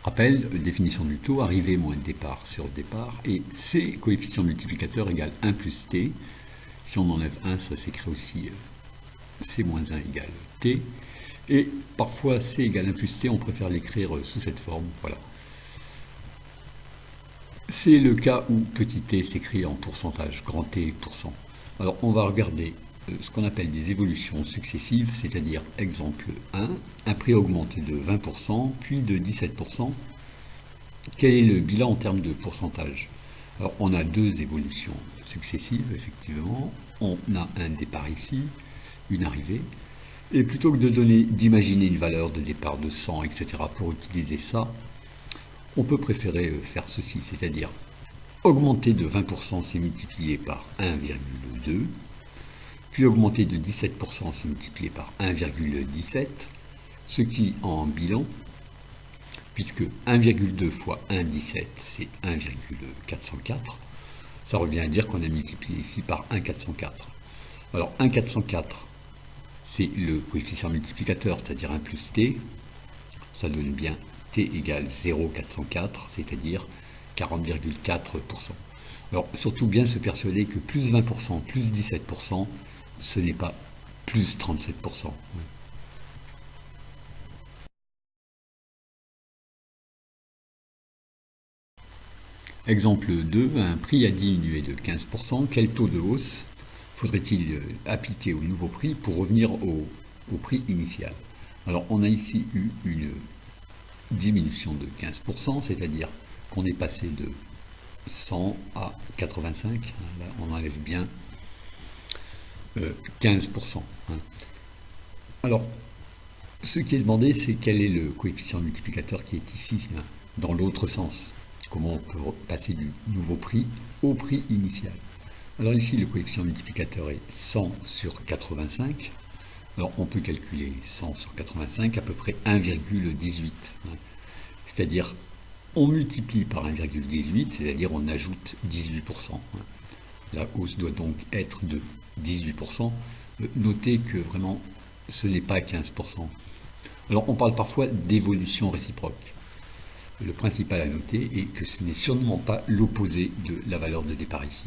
Rappel, définition du taux, arrivée moins départ sur départ, et C, coefficient multiplicateur égale 1 plus T. Si on enlève 1, ça s'écrit aussi C moins 1 égale T. Et parfois C égale 1 plus T, on préfère l'écrire sous cette forme, voilà. C'est le cas où petit t s'écrit en pourcentage, grand T %. Alors on va regarder ce qu'on appelle des évolutions successives, c'est-à-dire exemple 1, un prix augmente de 20%, puis de 17%. Quel est le bilan en termes de pourcentage? Alors on a deux évolutions successives, effectivement. On a un départ ici, une arrivée. Et plutôt que d'imaginer une valeur de départ de 100, etc., pour utiliser ça, on peut préférer faire ceci, c'est-à-dire augmenter de 20%, c'est multiplié par 1,2, puis augmenter de 17%, c'est multiplié par 1,17, ce qui en bilan, puisque 1,2 fois 1,17, c'est 1,404, ça revient à dire qu'on a multiplié ici par 1,404. Alors 1,404, c'est le coefficient multiplicateur, c'est-à-dire 1 plus t, ça donne bien t égale 0,404, c'est-à-dire 40,4%. Alors, surtout bien se persuader que plus 20%, plus 17%, ce n'est pas plus 37%. Exemple 2, un prix a diminué de 15%. Quel taux de hausse faudrait-il appliquer au nouveau prix pour revenir au prix initial? Alors, on a ici eu une diminution de 15%, c'est-à-dire qu'on est passé de 100 à 85, là on enlève bien 15%. Alors, ce qui est demandé, c'est quel est le coefficient multiplicateur qui est ici, dans l'autre sens. Comment on peut passer du nouveau prix au prix initial. Alors ici, le coefficient multiplicateur est 100 sur 85. Alors on peut calculer 100 sur 85, à peu près 1,18. C'est-à-dire, on multiplie par 1,18, c'est-à-dire on ajoute 18%. La hausse doit donc être de 18%. Notez que vraiment, ce n'est pas 15%. Alors on parle parfois d'évolution réciproque. Le principal à noter est que ce n'est sûrement pas l'opposé de la valeur de départ ici.